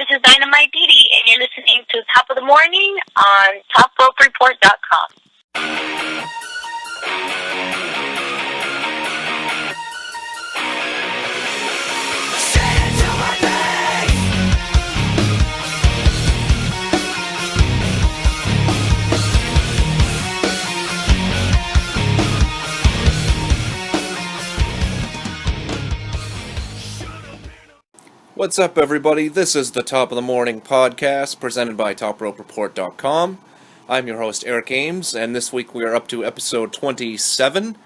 this is Dynamite Didi, and you're listening to Top of the Morning on TopRopeReport.com. What's up, everybody? This is the Top of the Morning podcast presented by TopRopeReport.com. I'm your host, Erick Ames, and this week we are up to episode 27,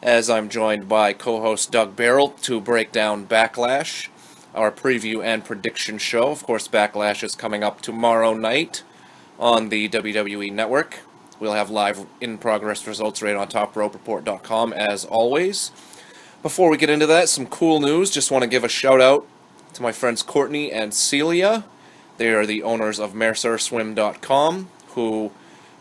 as I'm joined by co-host Doug Berrill to break down Backlash, our preview and prediction show. Of course, Backlash is coming up tomorrow night on the WWE Network. We'll have live in-progress results right on TopRopeReport.com, as always. Before we get into that, some cool news. Just want to give a shout-out to my friends Courtney and Celia. They are the owners of MercerSwim.com, who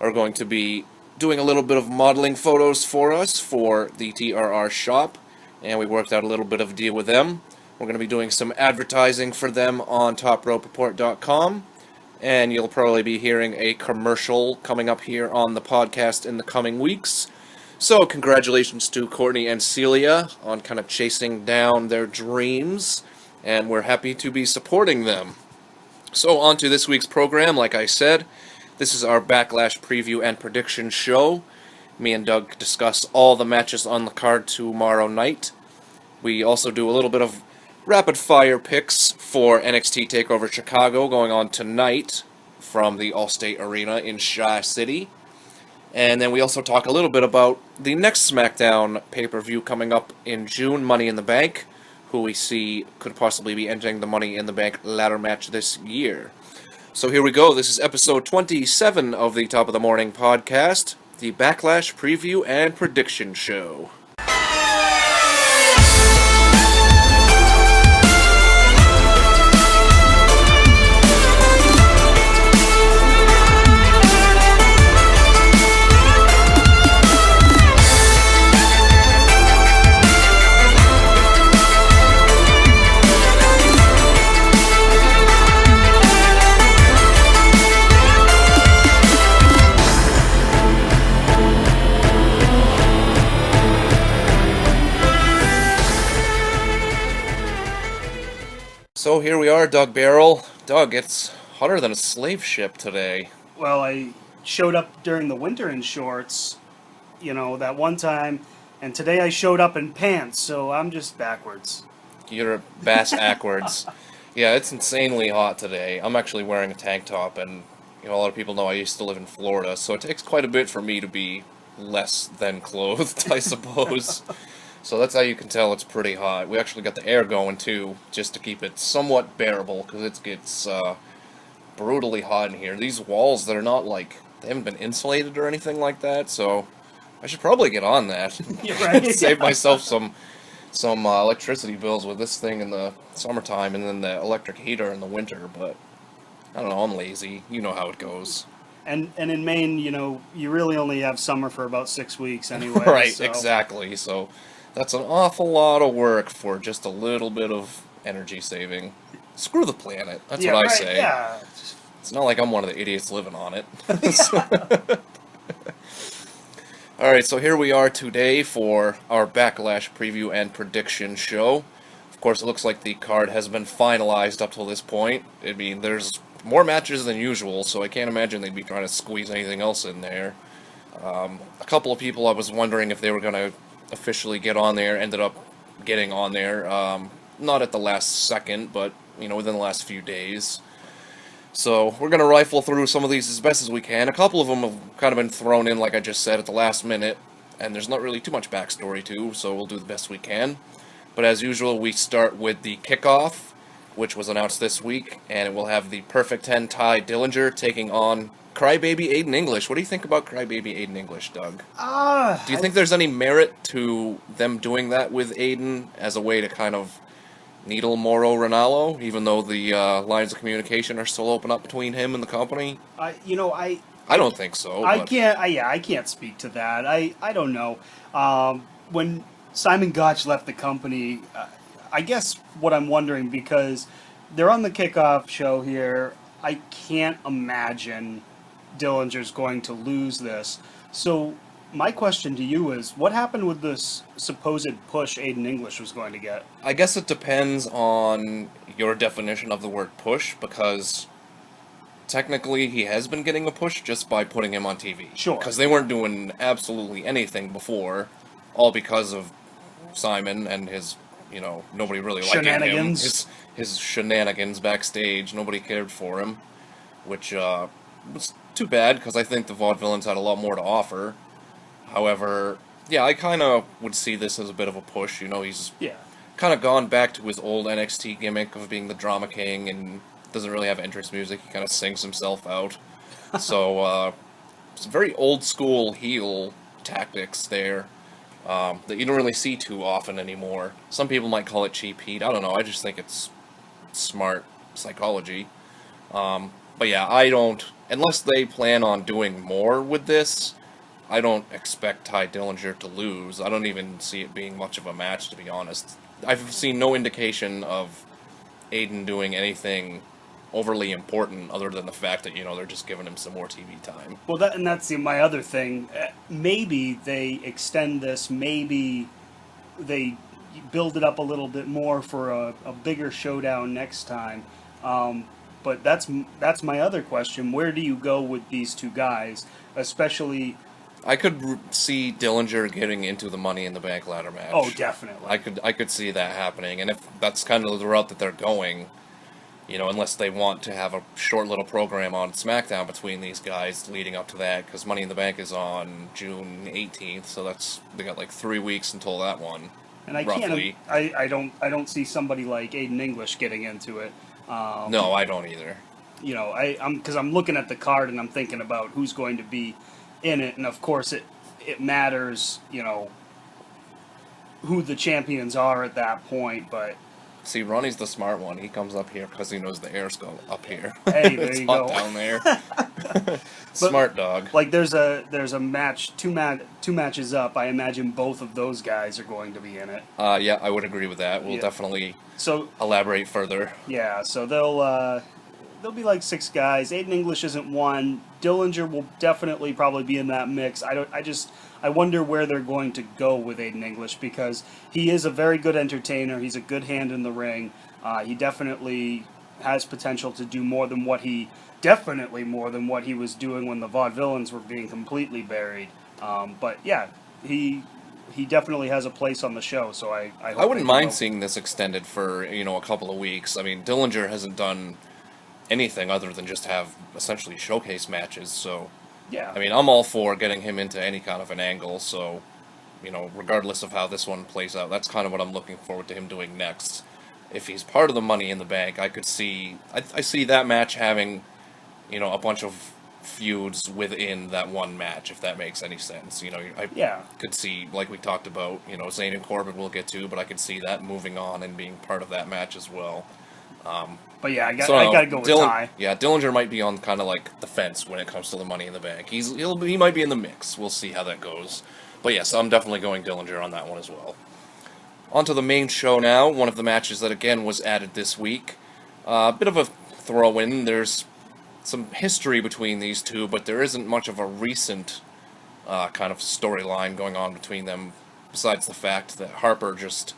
are going to be doing a little bit of modeling photos for us for the TRR shop, and we worked out a little bit of a deal with them. We're going to be doing some advertising for them on TopRopeReport.com, and you'll probably be hearing a commercial coming up here on the podcast in the coming weeks. So congratulations to Courtney and Celia on kind of chasing down their dreams, and we're happy to be supporting them. So on to this week's program. Like I said, this is our Backlash preview and prediction show. Me and Doug discuss all the matches on the card tomorrow night. We also do a little bit of rapid-fire picks for NXT TakeOver Chicago going on tonight from the Allstate Arena in Shy City. And then we also talk a little bit about the next SmackDown pay-per-view coming up in June, Money in the Bank, who we see could possibly be entering the Money in the Bank ladder match this year. So here we go. This is episode 27 of the Top of the Morning podcast, the Backlash preview and prediction show. So here we are, Doug Berrill. Doug, it's hotter than a slave ship today. Well, I showed up during the winter in shorts, that one time, and today I showed up in pants, so I'm just backwards. You're bass-ackwards. Yeah, it's insanely hot today. I'm actually wearing a tank top, and a lot of people know I used to live in Florida, so it takes quite a bit for me to be less than clothed, I suppose. So that's how you can tell it's pretty hot. We actually got the air going, too, just to keep it somewhat bearable, because it gets brutally hot in here. These walls, they're not they haven't been insulated or anything like that, so I should probably get on that. You're right. Save myself some electricity bills with this thing in the summertime, and then the electric heater in the winter, but I don't know, I'm lazy. You know how it goes. And in Maine, you really only have summer for about 6 weeks anyway. Right, so. Exactly, so that's an awful lot of work for just a little bit of energy saving. Screw the planet. That's what I say. Yeah. It's not like I'm one of the idiots living on it. Alright, so here we are today for our Backlash preview and prediction show. Of course, it looks like the card has been finalized up till this point. I mean, there's more matches than usual, so I can't imagine they'd be trying to squeeze anything else in there. A couple of people I was wondering if they were going to officially get on there, ended up getting on there, not at the last second, but, within the last few days. So, we're going to rifle through some of these as best as we can. A couple of them have kind of been thrown in, like I just said, at the last minute, and there's not really too much backstory to, so we'll do the best we can. But as usual, we start with the kickoff, which was announced this week, and it will have the Perfect 10 Ty Dillinger taking on Crybaby Aiden English. What do you think about Crybaby Aiden English, Doug? Do you think there's any merit to them doing that with Aiden as a way to kind of needle Mauro Ranallo, even though the lines of communication are still open up between him and the company? I don't think so. I can't speak to that. I don't know. When Simon Gotch left the company, I guess what I'm wondering, because they're on the kickoff show here. I can't imagine Dillinger's going to lose this. So my question to you is, what happened with this supposed push Aiden English was going to get? I guess it depends on your definition of the word push, because technically he has been getting a push just by putting him on TV. Sure. Because they weren't doing absolutely anything before, all because of Simon and his, nobody really liking him. His shenanigans backstage, nobody cared for him, which was too bad, because I think the Vaudevillains had a lot more to offer. However, yeah, I kind of would see this as a bit of a push. He's kind of gone back to his old NXT gimmick of being the drama king and doesn't really have entrance music. He kind of sings himself out. So, it's very old school heel tactics there that you don't really see too often anymore. Some people might call it cheap heat. I don't know. I just think it's smart psychology. But yeah, unless they plan on doing more with this, I don't expect Ty Dillinger to lose. I don't even see it being much of a match, to be honest. I've seen no indication of Aiden doing anything overly important other than the fact that, they're just giving him some more TV time. Well, that's my other thing. Maybe they extend this, maybe they build it up a little bit more for a bigger showdown next time. But that's my other question. Where do you go with these two guys, especially... I could see Dillinger getting into the Money in the Bank ladder match. Oh, definitely. I could see that happening, and if that's kind of the route that they're going, unless they want to have a short little program on SmackDown between these guys leading up to that, because Money in the Bank is on June 18th, so they got like 3 weeks until that one. And roughly. I don't see somebody like Aiden English getting into it. No, I don't either. Because I'm looking at the card and I'm thinking about who's going to be in it, and of course it matters, who the champions are at that point, but... See, Ronnie's the smart one. He comes up here because he knows the air's go up here. Hey, there it's you hot go. down there. Smart dog. Like, there's a match, two matches up. I imagine both of those guys are going to be in it. Yeah, I would agree with that. We'll definitely elaborate further. Yeah, so they'll be like 6 guys. Aiden English isn't one. Dillinger will definitely probably be in that mix. I wonder where they're going to go with Aiden English, because he is a very good entertainer. He's a good hand in the ring. He definitely has potential to do more than what he was doing when the Vaudevillains were being completely buried. But yeah, he definitely has a place on the show. So I hope I wouldn't mind seeing this extended for a couple of weeks. I mean, Dillinger hasn't done anything other than just have essentially showcase matches, so yeah. I mean, I'm all for getting him into any kind of an angle, so regardless of how this one plays out, that's kind of what I'm looking forward to him doing next. If he's part of the Money in the Bank, I see that match having a bunch of feuds within that one match, if that makes any sense. I could see, like we talked about, Zayn and Corbin we'll get to, but I could see that moving on and being part of that match as well. But yeah, I got to go with Ty. Yeah, Dillinger might be on kind of like the fence when it comes to the Money in the Bank. He might be in the mix. We'll see how that goes. But yes, I'm definitely going Dillinger on that one as well. On to the main show now. One of the matches that again was added this week. A bit of a throw-in. There's some history between these two, but there isn't much of a recent kind of storyline going on between them, besides the fact that Harper just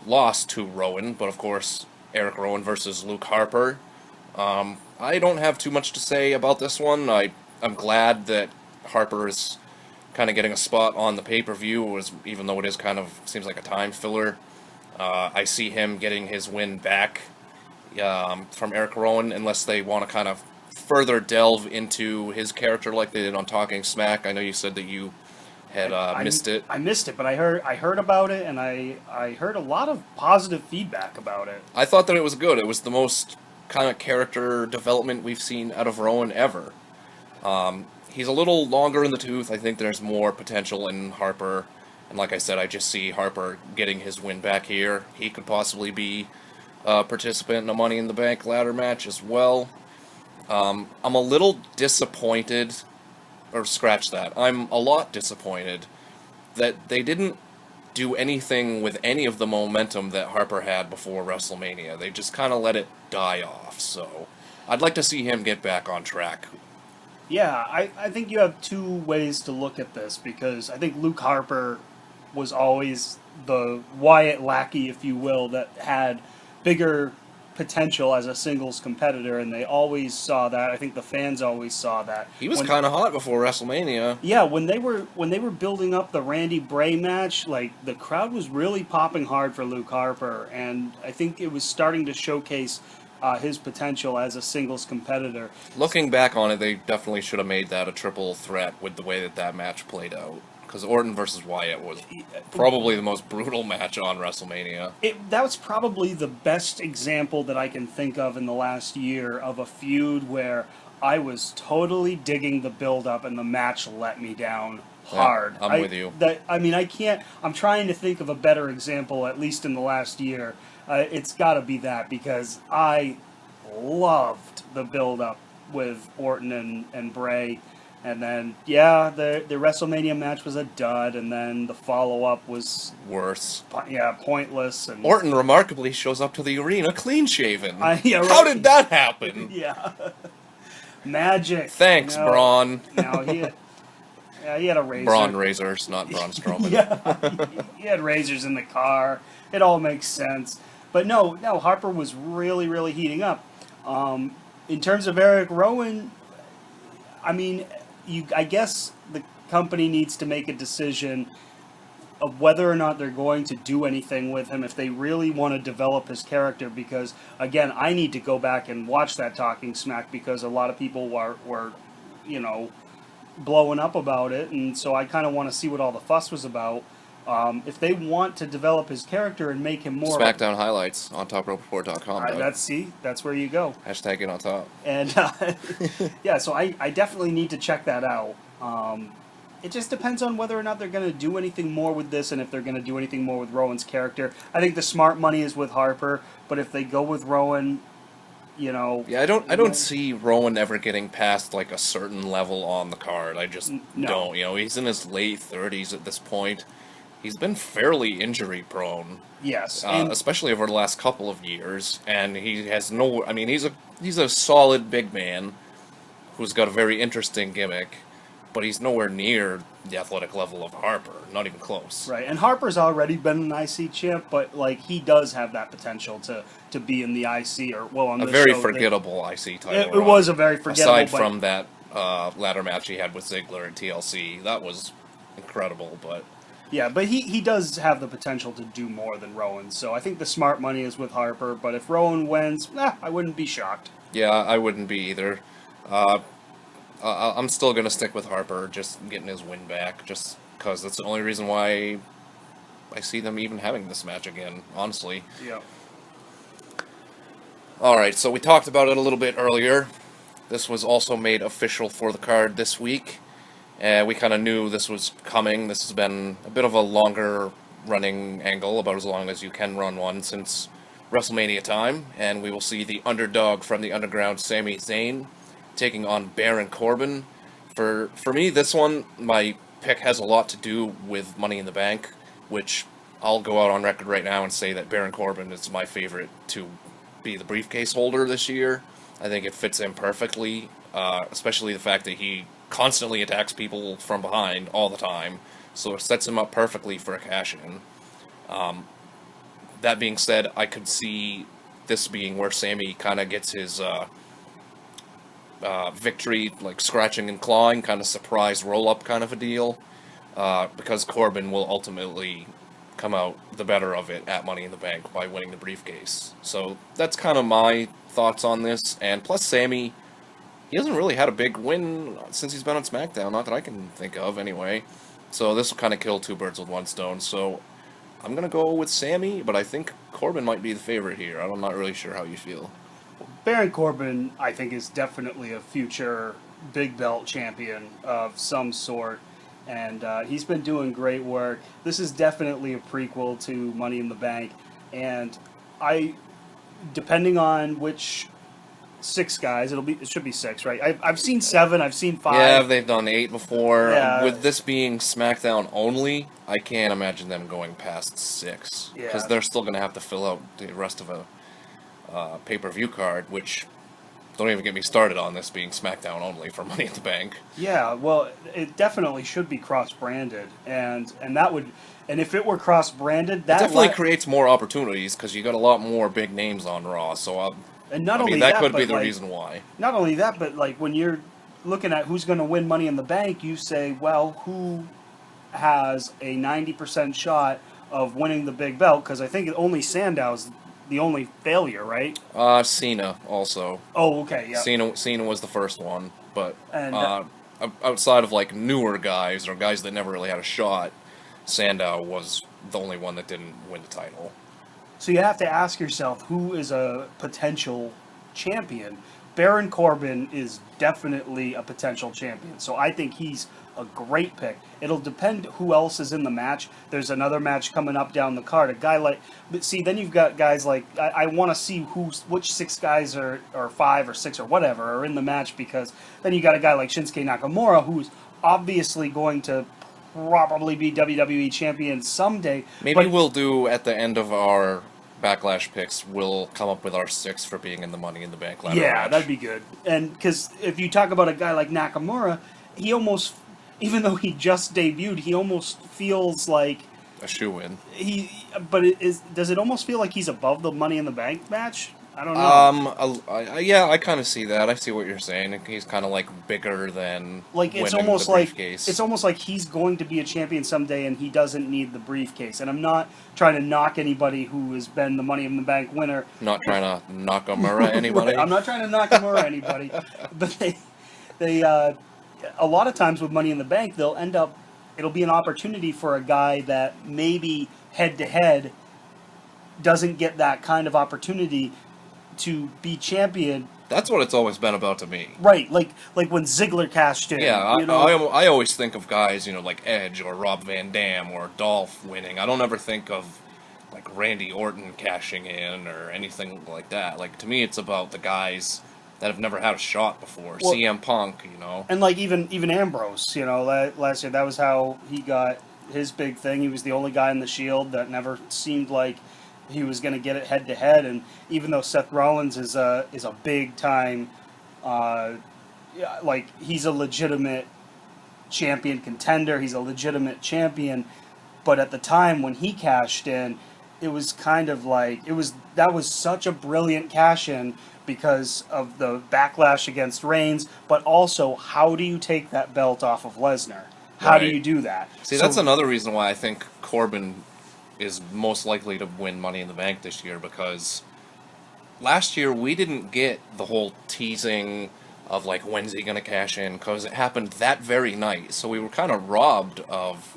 lost to Rowan, but of course Erick Rowan versus Luke Harper. I don't have too much to say about this one. I'm glad that Harper is kind of getting a spot on the pay-per-view, even though it is kind of seems like a time filler. I see him getting his win back from Erick Rowan, unless they want to kind of further delve into his character like they did on Talking Smack. I know you said that you had missed it. I missed it, but I heard about it, and I heard a lot of positive feedback about it. I thought that it was good. It was the most kind of character development we've seen out of Rowan ever. He's a little longer in the tooth. I think there's more potential in Harper, and like I said, I just see Harper getting his win back here. He could possibly be a participant in a Money in the Bank ladder match as well. I'm a little disappointed, or scratch that, I'm a lot disappointed that they didn't do anything with any of the momentum that Harper had before WrestleMania. They just kind of let it die off. So I'd like to see him get back on track. Yeah, I think you have two ways to look at this, because I think Luke Harper was always the Wyatt lackey, if you will, that had bigger potential as a singles competitor, and they always saw that. I think the fans always saw that. He was kind of hot before WrestleMania. Yeah, when they were building up the Randy Bray match, like, the crowd was really popping hard for Luke Harper, and I think it was starting to showcase his potential as a singles competitor. Looking back on it, they definitely should have made that a triple threat with the way that match played out. Because Orton versus Wyatt was probably the most brutal match on WrestleMania. That was probably the best example that I can think of in the last year of a feud where I was totally digging the build-up and the match let me down hard. Yeah, I'm with you. I'm trying to think of a better example, at least in the last year. It's got to be that, because I loved the build-up with Orton and Bray. And then, the WrestleMania match was a dud, and then the follow-up was worse. Pointless. And Orton remarkably shows up to the arena clean-shaven. Yeah, right. How did that happen? Yeah. Magic. Thanks, Braun. No, he had a razor. Braun razors, not Braun Strowman. Yeah, he had razors in the car. It all makes sense. But no, Harper was really, really heating up. In terms of Erick Rowan, I mean, I guess the company needs to make a decision of whether or not they're going to do anything with him if they really want to develop his character, because, again, I need to go back and watch that Talking Smack, because a lot of people were blowing up about it, and so I kind of want to see what all the fuss was about. If they want to develop his character and make him more... SmackDown highlights on TopRopeReport.com. That's where you go. Hashtag it on top. And, so I definitely need to check that out. It just depends on whether or not they're going to do anything more with this, and if they're going to do anything more with Rowan's character. I think the smart money is with Harper, but if they go with Rowan, Yeah, I don't see Rowan ever getting past, like, a certain level on the card. I just don't. He's in his late 30s at this point. He's been fairly injury-prone. Yes. Especially over the last couple of years, and he has no... I mean, he's a solid big man who's got a very interesting gimmick, but he's nowhere near the athletic level of Harper. Not even close. Right, and Harper's already been an IC champ, but, like, he does have that potential to be in the IC, or, well, on a the very show, forgettable IC title. It was a very forgettable... Aside from that ladder match he had with Ziggler at TLC, that was incredible, but... Yeah, but he does have the potential to do more than Rowan, so I think the smart money is with Harper, but if Rowan wins, I wouldn't be shocked. Yeah, I wouldn't be either. I'm still going to stick with Harper, just getting his win back, just because that's the only reason why I see them even having this match again, honestly. Yeah. Alright, so we talked about it a little bit earlier. This was also made official for the card this week. We kind of knew this was coming. This has been a bit of a longer running angle, about as long as you can run one since WrestleMania time, and we will see the underdog from the underground, Sami Zayn, taking on Baron Corbin. For me, this one, my pick has a lot to do with Money in the Bank, which I'll go out on record right now and say that Baron Corbin is my favorite to be the briefcase holder this year. I think it fits in perfectly, especially the fact that he constantly attacks people from behind all the time, so it sets him up perfectly for a cash-in. That being said, I could see this being where Sami kind of gets his victory, like scratching and clawing, kind of surprise roll-up kind of a deal, because Corbin will ultimately come out the better of it at Money in the Bank by winning the briefcase. So that's kind of my thoughts on this, and plus Sami, he hasn't really had a big win since he's been on SmackDown, not that I can think of, anyway. So this will kind of kill two birds with one stone. So I'm going to go with Sami, but I think Corbin might be the favorite here. I'm not really sure how you feel. Baron Corbin, I think, is definitely a future big belt champion of some sort, and he's been doing great work. This is definitely a prequel to Money in the Bank, and depending on which 6 guys. It should be 6, right? I've seen 7. I've seen 5. Yeah, they've done 8 before. Yeah. With this being SmackDown only, I can't imagine them going past 6. Because Yeah. they're still going to have to fill out the rest of a pay-per-view card, which, don't even get me started on this being SmackDown only for Money in the Bank. Yeah, well, it definitely should be cross-branded, and that would, and if it were cross-branded, that It definitely creates more opportunities, because you got a lot more big names on Raw, so and not I only mean, that could but be the like, reason why. Not only that, but like when you're looking at who's going to win Money in the Bank, you say, well, who has a 90% shot of winning the big belt? Because I think only Sandow's the only failure, right? Cena also. Oh, okay, yeah. Cena was the first one, but And, outside of like newer guys or guys that never really had a shot, Sandow was the only one that didn't win the title. So you have to ask yourself, who is a potential champion? Baron Corbin is definitely a potential champion, so I think he's a great pick. It'll depend who else is in the match. There's another match coming up down the card. A guy like, but see, then you've got guys like, I want to see which 6 guys or 5 or 6 or whatever are in the match, because then you got a guy like Shinsuke Nakamura, who's obviously going to probably be WWE champion someday. Maybe we'll do at the end of our Backlash picks, we'll come up with our 6 for being in the Money in the Bank ladder match. That'd be good. And because if you talk about a guy like Nakamura, he almost, even though he just debuted, he almost feels like a shoo-in. Does it almost feel like he's above the Money in the Bank match? I don't know. Yeah, I kind of see that. I see what you're saying. He's kind of like bigger than like it's winning almost the briefcase. it's almost like he's going to be a champion someday, and he doesn't need the briefcase. And I'm not trying to knock anybody who has been the Money in the Bank winner. Not trying to Nakamura anybody. Right, I'm not trying to Nakamura anybody, but they a lot of times with Money in the Bank, it'll be an opportunity for a guy that maybe head to head doesn't get that kind of opportunity to be champion. That's what it's always been about to me. Right, like when Ziggler cashed in. Yeah, I always think of guys, like Edge or Rob Van Dam or Dolph winning. I don't ever think of like Randy Orton cashing in or anything like that. Like, to me, it's about the guys that have never had a shot before. Well, CM Punk, And like even Ambrose, last year, that was how he got his big thing. He was the only guy in the Shield that never seemed like he was going to get it head to head, and even though Seth Rollins is a big time, like he's a legitimate champion contender, he's a legitimate champion, but at the time when he cashed in, it was kind of like that was such a brilliant cash in because of the backlash against Reigns, but also how do you take that belt off of Lesnar? How do you do that? See, that's another reason why I think Corbin is most likely to win Money in the Bank this year, because last year we didn't get the whole teasing of like when's he going to cash in, because it happened that very night, so we were kind of robbed of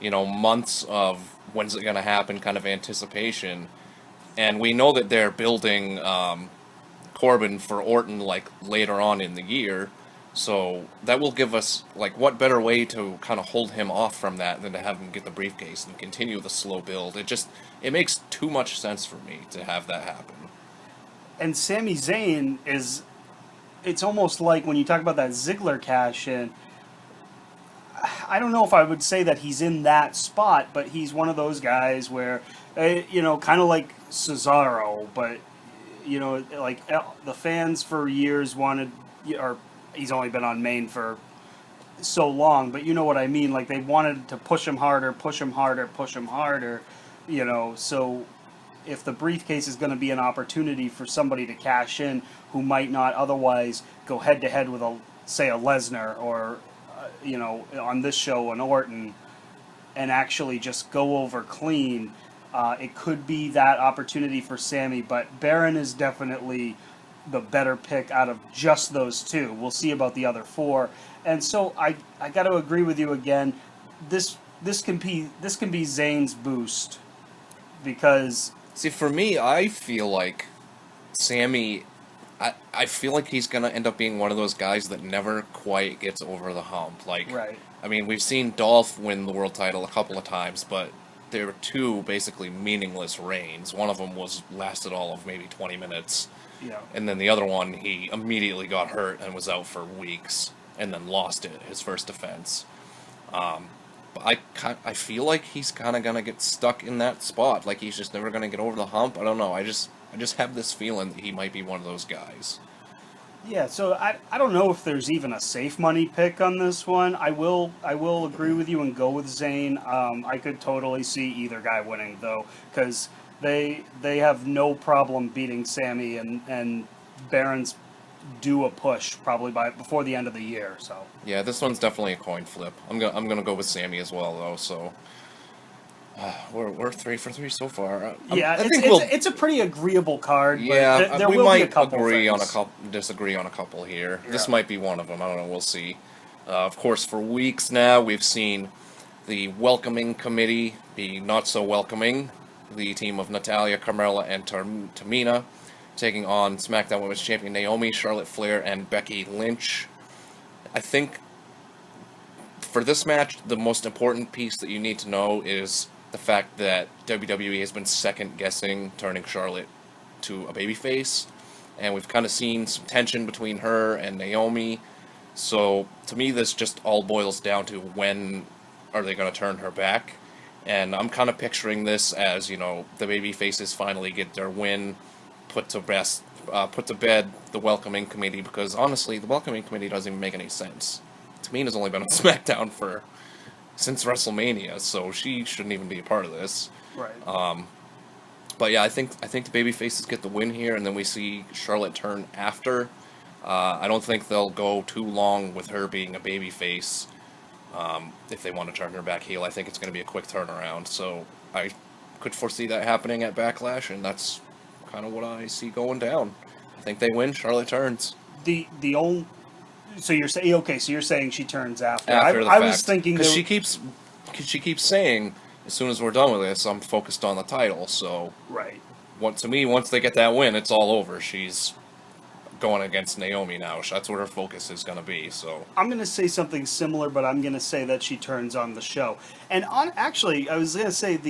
months of when's it going to happen kind of anticipation. And we know that they're building Corbin for Orton like later on in the year, so that will give us, like, what better way to kind of hold him off from that than to have him get the briefcase and continue the slow build. It makes too much sense for me to have that happen. And Sami Zayn it's almost like when you talk about that Ziggler cash in, I don't know if I would say that he's in that spot, but he's one of those guys where, kind of like Cesaro, but, like the fans for years wanted, or he's only been on main for so long, but you know what I mean. Like, they wanted to push him harder, so if the briefcase is going to be an opportunity for somebody to cash in who might not otherwise go head-to-head with, a Lesnar or, on this show, an Orton, and actually just go over clean, it could be that opportunity for Sami, but Baron is definitely the better pick out of just those 2. We'll see about the other 4. And so I got to agree with you again. This can be Zayn's boost, because see, for me, I feel like Sami, I feel like he's gonna end up being one of those guys that never quite gets over the hump. Like, right. I mean, we've seen Dolph win the world title a couple of times, but there were two basically meaningless reigns. One of them lasted all of maybe 20 minutes. Yeah. And then the other one, he immediately got hurt and was out for weeks, and then lost it, his first defense. But I feel like he's kind of going to get stuck in that spot. Like, he's just never going to get over the hump. I don't know. I just have this feeling that he might be one of those guys. Yeah, so I don't know if there's even a safe money pick on this one. I will agree with you and go with Zayn. I could totally see either guy winning though, because they have no problem beating Sami, and Baron's due a push probably before the end of the year. So yeah, this one's definitely a coin flip. I'm gonna go with Sami as well though. So. We're 3 for 3 so far. Yeah, it's a pretty agreeable card. Yeah, but there we will might be a couple agree things. on a couple, disagree on a couple here. Yeah. This might be one of them. I don't know. We'll see. Of course, for weeks now, we've seen the welcoming committee be not so welcoming. The team of Natalya, Carmela, and Tamina taking on SmackDown Women's Champion Naomi, Charlotte Flair, and Becky Lynch. I think for this match, the most important piece that you need to know is the fact that WWE has been second-guessing turning Charlotte to a babyface, and we've kind of seen some tension between her and Naomi. So, to me, this just all boils down to when are they going to turn her back, and I'm kind of picturing this as, the babyfaces finally get their win, put to bed the welcoming committee, because honestly, the welcoming committee doesn't even make any sense. Tamina's only been on SmackDown since WrestleMania, so she shouldn't even be a part of this. Right. But yeah, I think the babyfaces get the win here, and then we see Charlotte turn after. I don't think they'll go too long with her being a babyface if they want to turn her back heel. I think it's going to be a quick turnaround, so I could foresee that happening at Backlash, and that's kind of what I see going down. I think they win, Charlotte turns. The only... So you're saying So you're saying she turns after? After the I fact. was thinking because she keeps saying, as soon as we're done with this, I'm focused on the title. So right. To me, once they get that win, it's all over. She's going against Naomi now. That's where her focus is going to be. So I'm going to say something similar, but I'm going to say that she turns on the show. And actually, I was going to say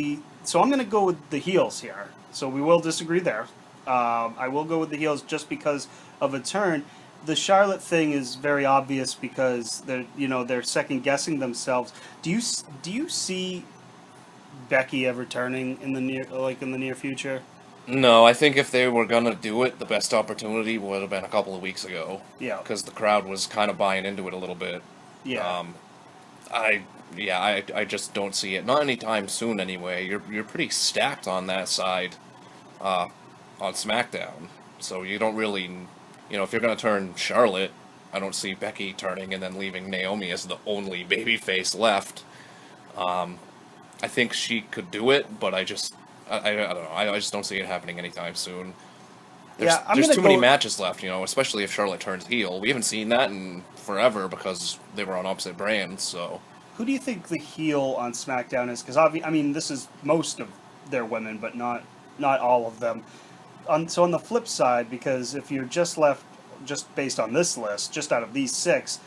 So I'm going to go with the heels here. So we will disagree there. I will go with the heels just because of a turn. The Charlotte thing is very obvious because they're second guessing themselves. Do you see Becky ever turning in the near future? no, I think if they were gonna do it, the best opportunity would have been a couple of weeks ago. Yeah. Because the crowd was kind of buying into it a little bit. Yeah. I just don't see it. Not anytime soon, anyway. You're pretty stacked on that side, on SmackDown. So you don't really. If you're going to turn Charlotte, I don't see Becky turning and then leaving Naomi as the only babyface left. I think she could do it, but I don't know. I just don't see it happening anytime soon. There's too many matches left, especially if Charlotte turns heel. We haven't seen that in forever because they were on opposite brands, so. Who do you think the heel on SmackDown is? Because, this is most of their women, but not all of them. So on the flip side, because if you're just based on this list, just out of these 6,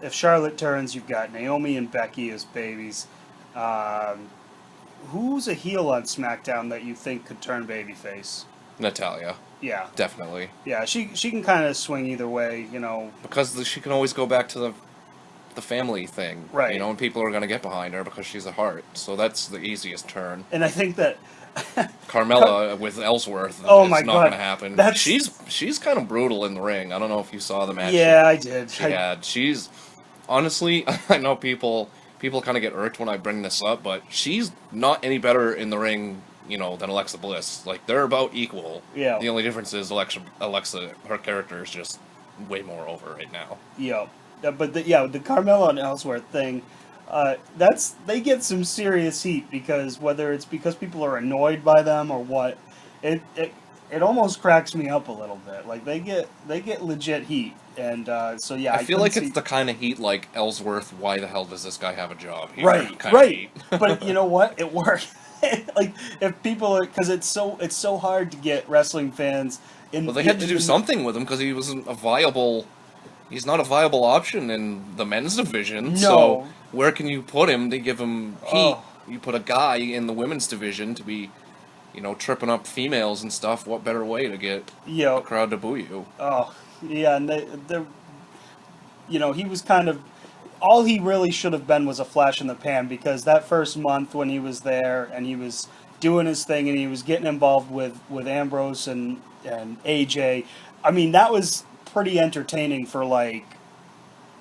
if Charlotte turns, you've got Naomi and Becky as babies. Who's a heel on SmackDown that you think could turn babyface? Natalya. Yeah. Definitely. Yeah, she can kind of swing either way, Because she can always go back to the family thing. Right. And people are going to get behind her because she's a heart. So that's the easiest turn. And I think that... Carmela with Ellsworth is oh my not God. going to happen. She's kind of brutal in the ring. I don't know if you saw the match. Yeah, I did. She's honestly, I know people kind of get irked when I bring this up, but she's not any better in the ring, than Alexa Bliss. Like, they're about equal. Yeah. The only difference is Alexa, her character is just way more over right now. Yeah. But the Carmela and Ellsworth thing, they get some serious heat because whether it's because people are annoyed by them or what, it almost cracks me up a little bit. Like they get legit heat, and so yeah. I feel like it's the kind of heat like Ellsworth. Why the hell does this guy have a job here? Right. But you know what? It worked. Like if people, because it's so hard to get wrestling fans in. Well, they had to do something with him because he wasn't a viable. He's not a viable option in the men's division. No. So where can you put him to give him heat? you put a guy in the women's division to be, tripping up females and stuff. What better way to get a crowd to boo you? Oh, yeah, and he was kind of, all he really should have been was a flash in the pan, because that first month when he was there and he was doing his thing and he was getting involved with Ambrose and AJ, I mean, that was pretty entertaining for like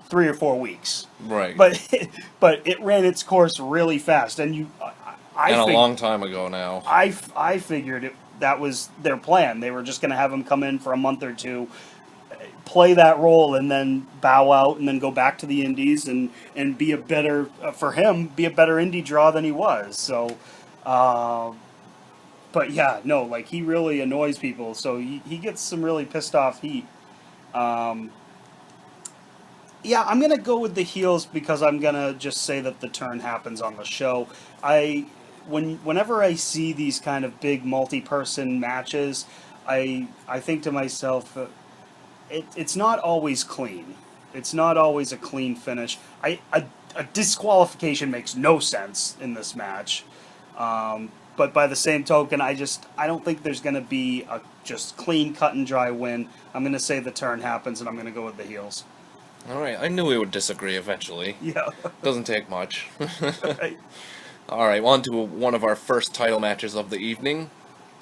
3 or 4 weeks. Right. But it ran its course really fast, and a long time ago now. I figured that was their plan. They were just going to have him come in for a month or two, play that role, and then bow out, and then go back to the indies and be a better be a better indie draw than he was. So, but yeah, no, like, he really annoys people. So he gets some really pissed off heat. Yeah, I'm gonna go with the heels because I'm gonna just say that the turn happens on the show. Whenever I see these kind of big multi-person matches, I think to myself, it's not always clean. It's not always a clean finish. A disqualification makes no sense in this match. But by the same token, I don't think there's going to be a just clean, cut and dry win. I'm going to say the turn happens, and I'm going to go with the heels. All right, I knew we would disagree eventually. Yeah. Doesn't take much. Right. All right, on to one of our first title matches of the evening.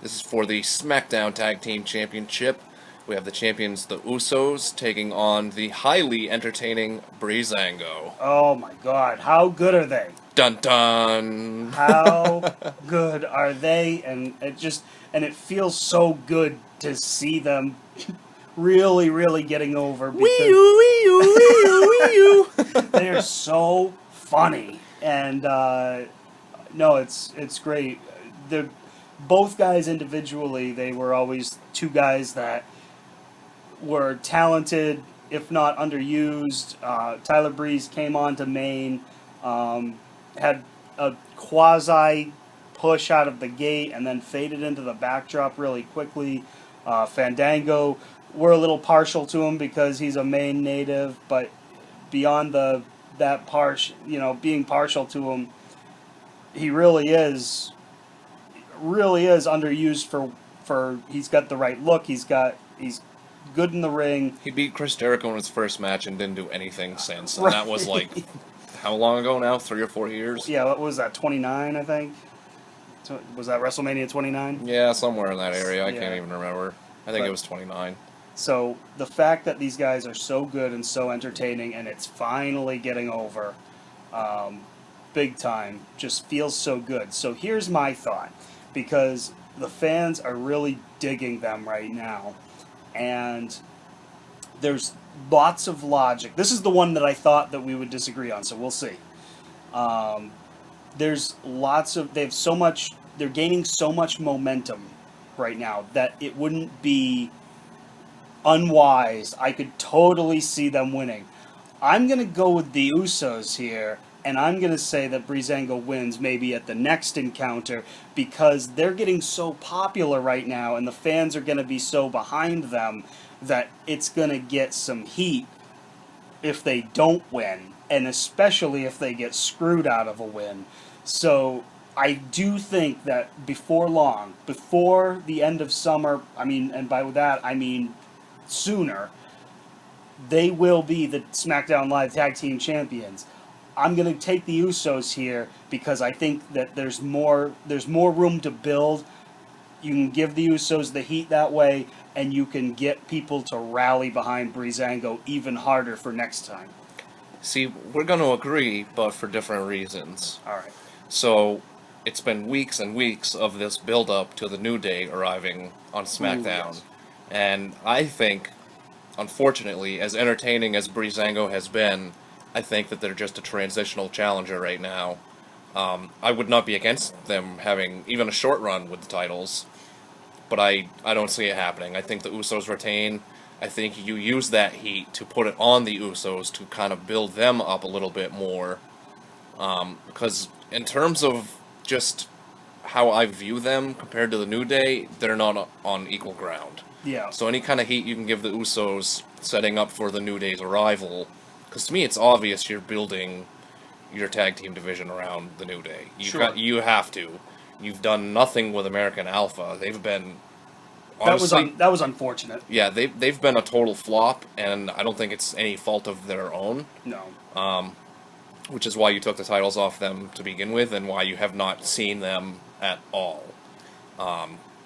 This is for the SmackDown Tag Team Championship. We have the champions, the Usos, taking on the highly entertaining Breezango. Oh my God, how good are they? Dun dun. How good are they? And it feels so good to see them really, really getting over. They are so funny, and no, it's great. Both guys individually, they were always two guys that were talented, if not underused. Tyler Breeze came on to main, had a quasi push out of the gate, and then faded into the backdrop really quickly. Fandango, we're a little partial to him because he's a Maine native, but beyond being partial to him, he really is underused for he's got the right look. He's good in the ring. He beat Chris Jericho in his first match and didn't do anything since. And that was like, how long ago now? 3 or 4 years? Yeah, what was that, 29, I think? Was that WrestleMania 29? Yeah, somewhere in that area. I can't even remember. I think it was 29. So the fact that these guys are so good and so entertaining, and it's finally getting over big time, just feels so good. So here's my thought, because the fans are really digging them right now. And there's lots of logic. This is the one that I thought that we would disagree on, so we'll see. There's lots of... They're gaining so much momentum right now that it wouldn't be unwise. I could totally see them winning. I'm going to go with the Usos here, and I'm going to say that Breezango wins maybe at the next encounter, because they're getting so popular right now and the fans are going to be so behind them that it's going to get some heat if they don't win, and especially if they get screwed out of a win. So I do think that before long, before the end of summer, and by that I mean sooner, they will be the SmackDown Live Tag Team Champions. I'm going to take the Usos here because I think that there's more room to build. You can give the Usos the heat that way, and you can get people to rally behind Breezango even harder for next time. See, we're going to agree, but for different reasons. All right. So, it's been weeks and weeks of this build-up to the New Day arriving on SmackDown. Ooh, yes. And I think, unfortunately, as entertaining as Breezango has been, I think that they're just a transitional challenger right now. I would not be against them having even a short run with the titles, but I don't see it happening. I think the Usos retain. I think you use that heat to put it on the Usos to kind of build them up a little bit more. Because in terms of just how I view them compared to the New Day, they're not on equal ground. Yeah. So any kind of heat you can give the Usos setting up for the New Day's arrival, because to me it's obvious you're building your tag team division around the New Day. You Sure. have to. You've done nothing with American Alpha. They've been That was honestly, that was unfortunate. yeah, they've been a total flop, and I don't think it's any fault of their own. No. Which is why you took the titles off them to begin with, and why you have not seen them at all.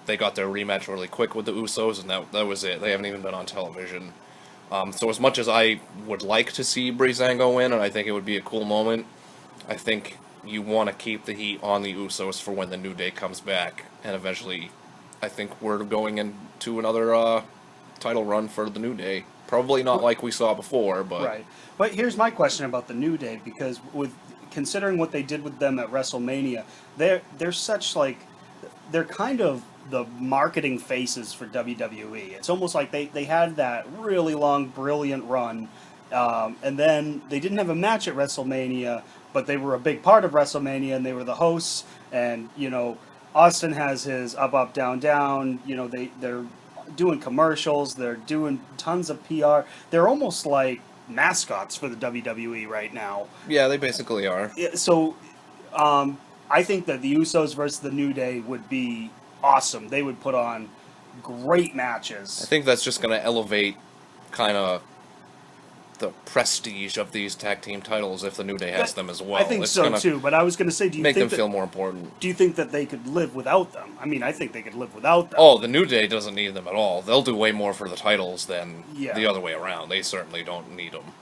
They got their rematch really quick with the Usos, and that was it. They haven't even been on television. So as much as I would like to see Breezango win, and I think it would be a cool moment, I think you want to keep the heat on the Usos for when the New Day comes back, and eventually, I think we're going into another title run for the New Day. Probably not like we saw before, but Right. But here's my question about the New Day, because considering what they did with them at WrestleMania, they're such like they're kind of the marketing faces for WWE. It's almost like they had that really long, brilliant run, and then they didn't have a match at WrestleMania, but they were a big part of WrestleMania, and they were the hosts. And Austin has his up, up, down, down. They're doing commercials. They're doing tons of PR. They're almost like mascots for the WWE right now. yeah, they basically are. So, I think that the Usos versus the New Day would be awesome. They would put on great matches. I think that's just going to elevate kind of the prestige of these tag team titles if the New Day has them as well. I think It's so gonna too. But I was going to say, make them feel more important. Do you think that they could live without them? I mean, I think they could live without them. Oh, the New Day doesn't need them at all. They'll do way more for the titles than Yeah. the other way around. They certainly don't need them.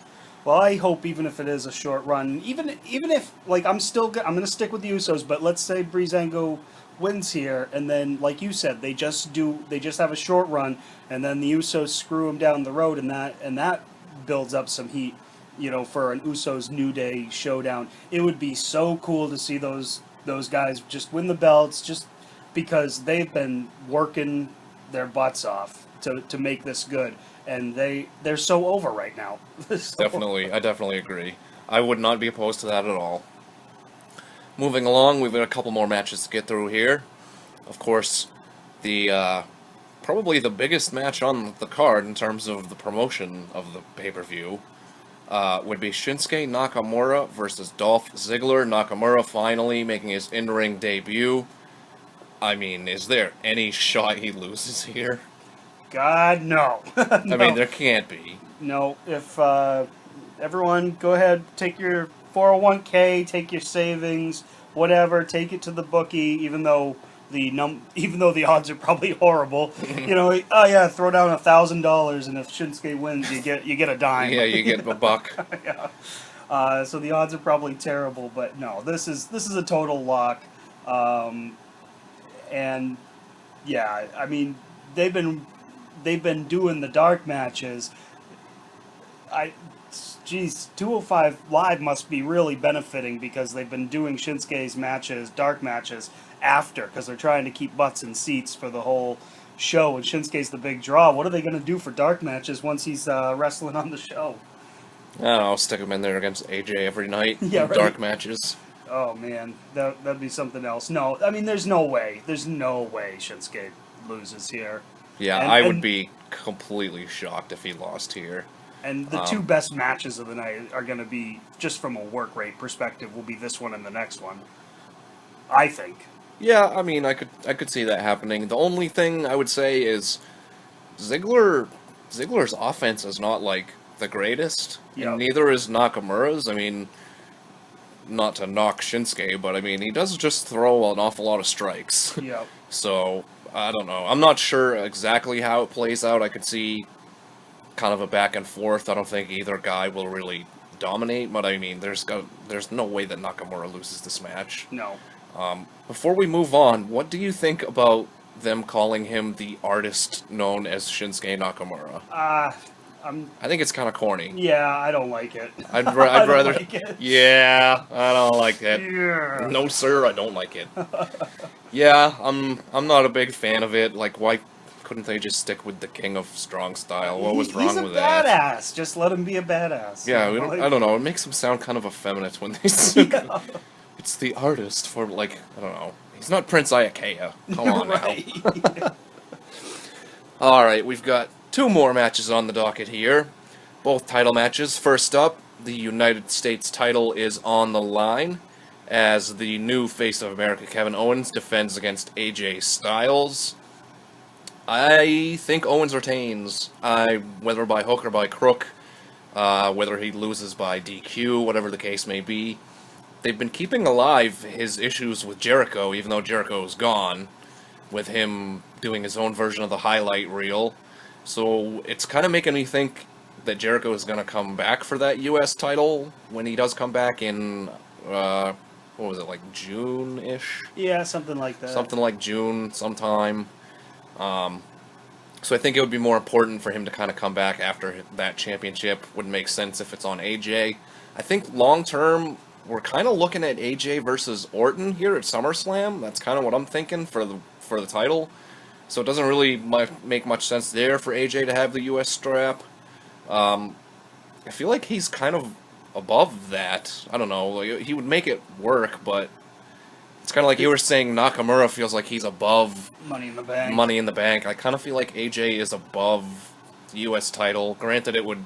Well, I hope even if it is a short run, even if like I'm going to stick with the Usos, but let's say Breezango wins here, and then like you said, they just have a short run, and then the Usos screw them down the road, and that builds up some heat, for an Usos New Day showdown. It would be so cool to see those guys just win the belts, just because they've been working their butts off to make this good. And they're so over right now. I definitely agree. I would not be opposed to that at all. Moving along, we've got a couple more matches to get through here. Of course, the probably the biggest match on the card in terms of the promotion of the pay-per-view would be Shinsuke Nakamura versus Dolph Ziggler. Nakamura finally making his in-ring debut. I mean, is there any shot he loses here? God, no. No. I mean, there can't be. No, if everyone go ahead, take your 401k, take your savings, whatever, take it to the bookie, even though the odds are probably horrible. Oh yeah, throw down $1,000, and if Shinsuke wins, you get a dime. Yeah, you get a buck. Yeah. So the odds are probably terrible, but no, this is a total lock. And yeah, I mean, they've been doing the dark matches. 205 Live must be really benefiting, because they've been doing Shinsuke's matches, dark matches, after, because they're trying to keep butts in seats for the whole show, and Shinsuke's the big draw. What are they going to do for dark matches once he's wrestling on the show? I don't know, stick him in there against AJ every night Yeah, in right. dark matches. Oh man, that'd be something else. No, I mean, there's no way Shinsuke loses here. Yeah, I would be completely shocked if he lost here. And the two best matches of the night are going to be, just from a work rate perspective, will be this one and the next one, I think. Yeah, I mean, I could see that happening. The only thing I would say is Ziggler's offense is not like the greatest, and neither is Nakamura's. I mean, not to knock Shinsuke, but I mean, he does just throw an awful lot of strikes. Yeah. So, I don't know. I'm not sure exactly how it plays out. I could see kind of a back and forth. I don't think either guy will really dominate, but I mean, there's no way that Nakamura loses this match. No. Before we move on, what do you think about them calling him the artist known as Shinsuke Nakamura? I think it's kind of corny. Yeah, I don't like it. I'd I rather. don't like it. Yeah, I don't like it. Yeah. No, sir, I don't like it. Yeah, I'm not a big fan of it. Like, why couldn't they just stick with the King of Strong Style? What was wrong with that? He's a badass. Just let him be a badass. Yeah, I don't know. It makes him sound kind of effeminate when they say it's the artist for, like, I don't know. He's not Prince Iakea. Come on now. All right, we've got two more matches on the docket here. Both title matches. First up, the United States title is on the line as the new face of America, Kevin Owens, defends against AJ Styles. I think Owens retains, whether by hook or by crook, whether he loses by DQ, whatever the case may be. They've been keeping alive his issues with Jericho, even though Jericho's gone, with him doing his own version of the highlight reel. So it's kind of making me think that Jericho is going to come back for that U.S. title when he does come back in, what was it, like June-ish? Yeah, something like that. Something like June, sometime. So I think it would be more important for him to kind of come back after that championship. Would make sense if it's on AJ. I think long-term, we're kind of looking at AJ versus Orton here at SummerSlam. That's kind of what I'm thinking for the title. So it doesn't really make much sense there for AJ to have the U.S. strap. I feel like he's kind of above that. I don't know. Like, he would make it work, but it's kind of like you were saying Nakamura feels like he's above Money in the Bank. Money in the Bank. I kind of feel like AJ is above the U.S. title. Granted, it would,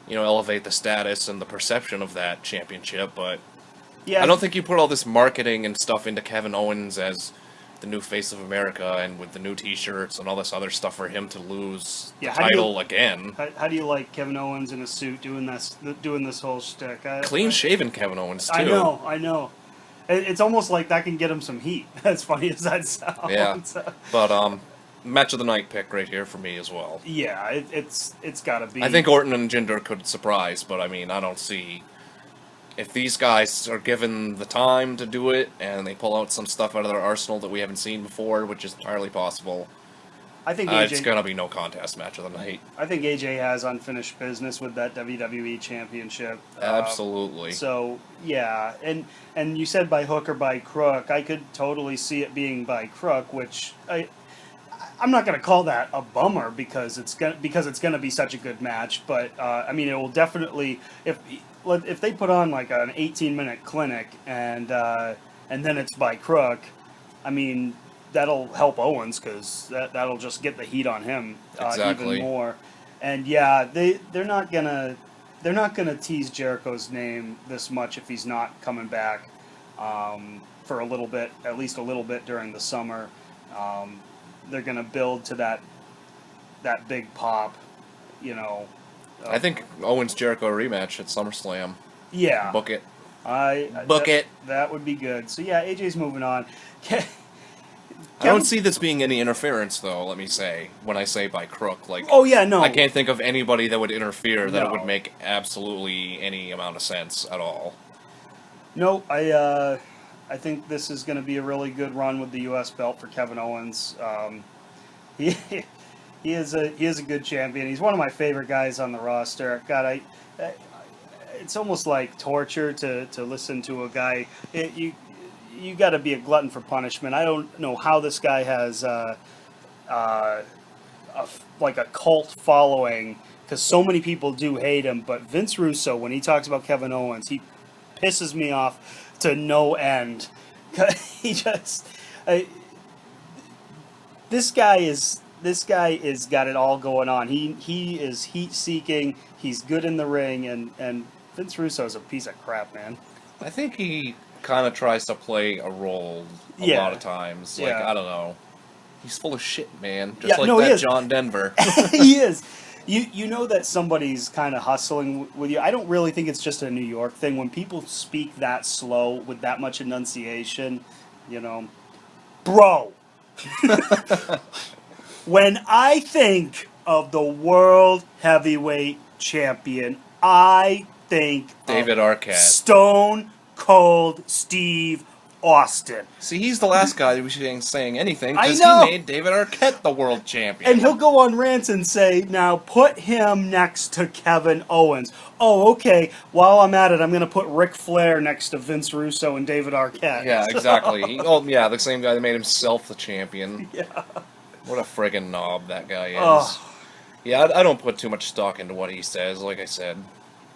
elevate the status and the perception of that championship, but Yeah, I don't think you put all this marketing and stuff into Kevin Owens as the new face of America and with the new T-shirts and all this other stuff for him to lose the title again. How do you like Kevin Owens in a suit doing this whole shtick? Clean-shaven Kevin Owens, too. I know. It's almost like that can get him some heat, as funny as that sounds. Yeah, but match of the night pick right here for me as well. Yeah, it's got to be. I think Orton and Jinder could surprise, but I mean, I don't see... If these guys are given the time to do it, and they pull out some stuff out of their arsenal that we haven't seen before, which is entirely possible, I think it's going to be no contest match of the night. I think AJ has unfinished business with that WWE Championship. Absolutely. So, yeah, and you said by hook or by crook. I could totally see it being by crook, which I'm not going to call that a bummer because it's going to be such a good match. But I mean, it will definitely if they put on like an 18-minute clinic and then it's by crook. I mean, that'll help Owens because that'll just get the heat on him even more. And yeah, they're not gonna tease Jericho's name this much if he's not coming back for a little bit, at least a little bit during the summer. They're gonna build to that big pop, I think Owens-Jericho rematch at SummerSlam. Yeah. Book it. Book it. That would be good. So yeah, AJ's moving on. I don't see this being any interference, though, let me say, when I say by crook. Like, oh, yeah, no. I can't think of anybody that would interfere that it would make absolutely any amount of sense at all. No, I think this is going to be a really good run with the U.S. belt for Kevin Owens. He is a good champion. He's one of my favorite guys on the roster. God, it's almost like torture to listen to a guy. You got to be a glutton for punishment. I don't know how this guy has like a cult following because so many people do hate him. But Vince Russo, when he talks about Kevin Owens, he pisses me off to no end. He just this guy is got it all going on. He is heat seeking. He's good in the ring, and Vince Russo is a piece of crap, man. I think he kind of tries to play a role a lot of times. Like, I don't know. He's full of shit, man. Just that John Denver. He is. You know that somebody's kind of hustling with you. I don't really think it's just a New York thing. When people speak that slow with that much enunciation, bro. When I think of the World Heavyweight Champion, I think David Arquette. Stone Cold Steve Austin. See, he's the last guy we should be saying anything because he made David Arquette the world champion. And he'll go on rants and say, now put him next to Kevin Owens. Oh, okay. While I'm at it, I'm going to put Ric Flair next to Vince Russo and David Arquette. Yeah, exactly. The same guy that made himself the champion. Yeah. What a friggin' knob that guy is. Oh. Yeah, I don't put too much stock into what he says. Like I said,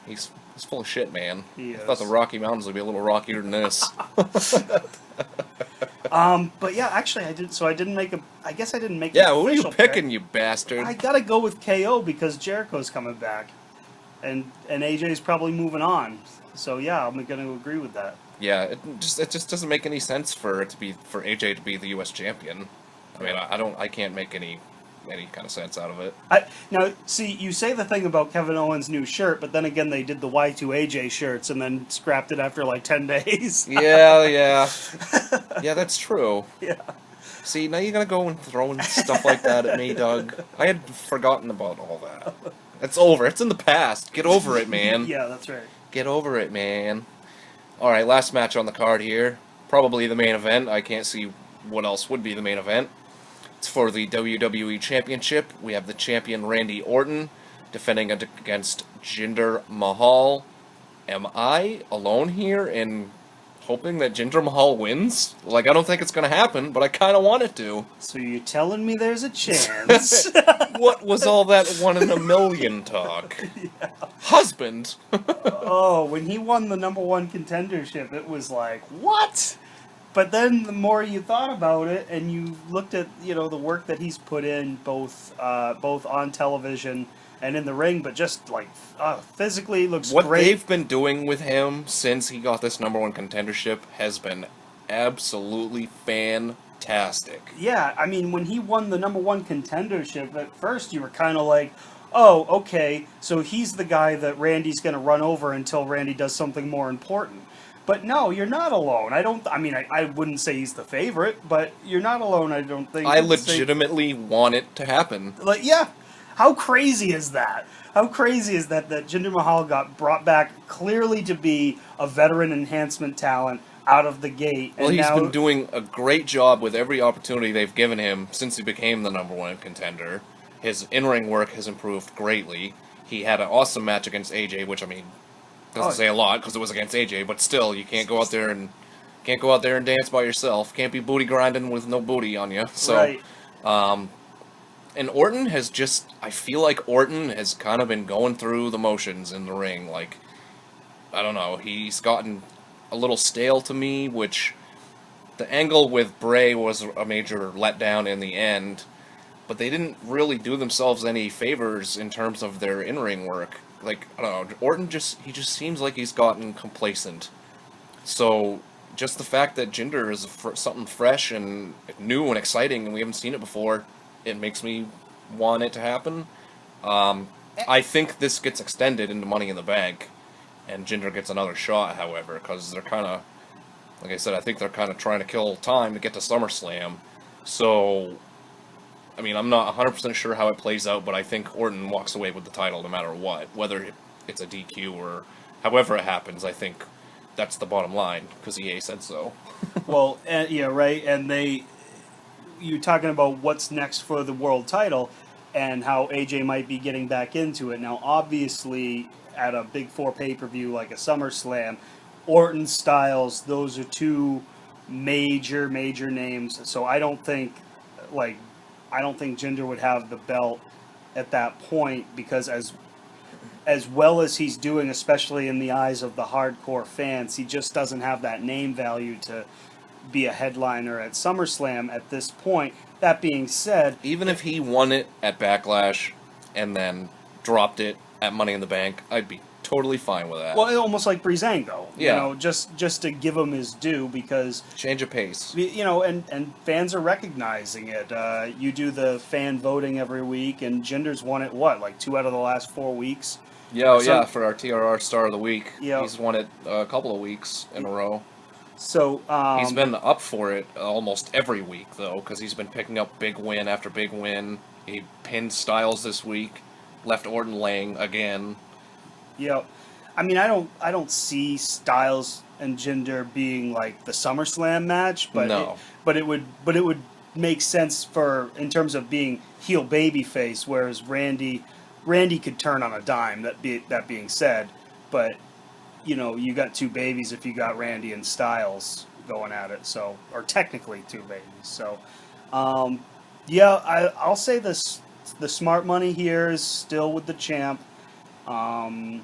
he's full of shit, man. I thought the Rocky Mountains would be a little rockier than this. But yeah, actually, I didn't. So I didn't make a. I guess I didn't make. Yeah, what are you picking, you bastard? I gotta go with KO because Jericho's coming back. and AJ's probably moving on. So yeah, I'm going to agree with that. Yeah, it just doesn't make any sense for AJ to be the U.S. champion. I mean, I can't make any kind of sense out of it. Now, see, you say the thing about Kevin Owens' new shirt, but then again, they did the Y2AJ shirts and then scrapped it after like 10 days. Yeah, that's true. Yeah. See, now you're gonna go and throwing stuff like that at me, Doug. I had forgotten about all that. It's over. It's in the past. Get over it, man. Yeah, that's right. Get over it, man. All right, last match on the card here. Probably the main event. I can't see what else would be the main event. It's for the WWE Championship. We have the champion Randy Orton defending against Jinder Mahal. Am I alone here in hoping that Jinder Mahal wins? Like, I don't think it's going to happen, but I kind of want it to. So you're telling me there's a chance? What was all that 1 in a million talk? Yeah. Husband! Oh, when he won the #1 contendership, it was like, what? But then the more you thought about it, and you looked at the work that he's put in, both on television and in the ring, but just like physically looks what great. What they've been doing with him since he got this #1 contendership has been absolutely fantastic. Yeah, I mean, when he won the #1 contendership, at first you were kind of like, oh, okay, so he's the guy that Randy's going to run over until Randy does something more important. But no, you're not alone. I wouldn't say he's the favorite, but you're not alone, I don't think. I legitimately want it to happen. Like, yeah. How crazy is that? How crazy is that Jinder Mahal got brought back clearly to be a veteran enhancement talent out of the gate? Well, he's been doing a great job with every opportunity they've given him since he became the #1 contender. His in-ring work has improved greatly. He had an awesome match against AJ, which, I mean, doesn't say a lot because it was against AJ, but still, you can't go out there and dance by yourself. Can't be booty grinding with no booty on you. So, right. And Orton has I feel like Orton has kind of been going through the motions in the ring. Like, I don't know, he's gotten a little stale to me, which the angle with Bray was a major letdown in the end, but they didn't really do themselves any favors in terms of their in-ring work. Like, I don't know, Orton just seems like he's gotten complacent. So, just the fact that Jinder is something fresh and new and exciting and we haven't seen it before, it makes me want it to happen. I think this gets extended into Money in the Bank, and Jinder gets another shot, however, because they're kind of, like I said, I think they're kind of trying to kill time to get to SummerSlam. So, I mean, I'm not 100% sure how it plays out, but I think Orton walks away with the title no matter what. Whether it's a DQ or however it happens, I think that's the bottom line, because EA said so. Well, yeah, right, and you're talking about what's next for the world title and how AJ might be getting back into it. Now, obviously, at a Big 4 pay-per-view like a SummerSlam, Orton, Styles, those are two major names. So I don't think Jinder would have the belt at that point, because as well as he's doing, especially in the eyes of the hardcore fans, he just doesn't have that name value to be a headliner at SummerSlam at this point. That being said, even if he won it at Backlash and then dropped it at Money in the Bank, I'd be totally fine with that. Well, almost like Breezango, yeah. Just to give him his due, because change of pace, and fans are recognizing it. You do the fan voting every week, and Jinder's won it like 2 out of the last 4 weeks. Yeah, for our TRR Star of the Week, yeah. He's won it a couple of weeks in a row. So he's been up for it almost every week, though, because he's been picking up big win after big win. He pinned Styles this week, left Orton laying again. Yeah, I mean, I don't see Styles and Jinder being like the SummerSlam match, but no. It would make sense in terms of being heel babyface, whereas Randy could turn on a dime. That being said, but you got two babies if you got Randy and Styles going at it, or technically two babies. So, I'll say this: the smart money here is still with the champ. I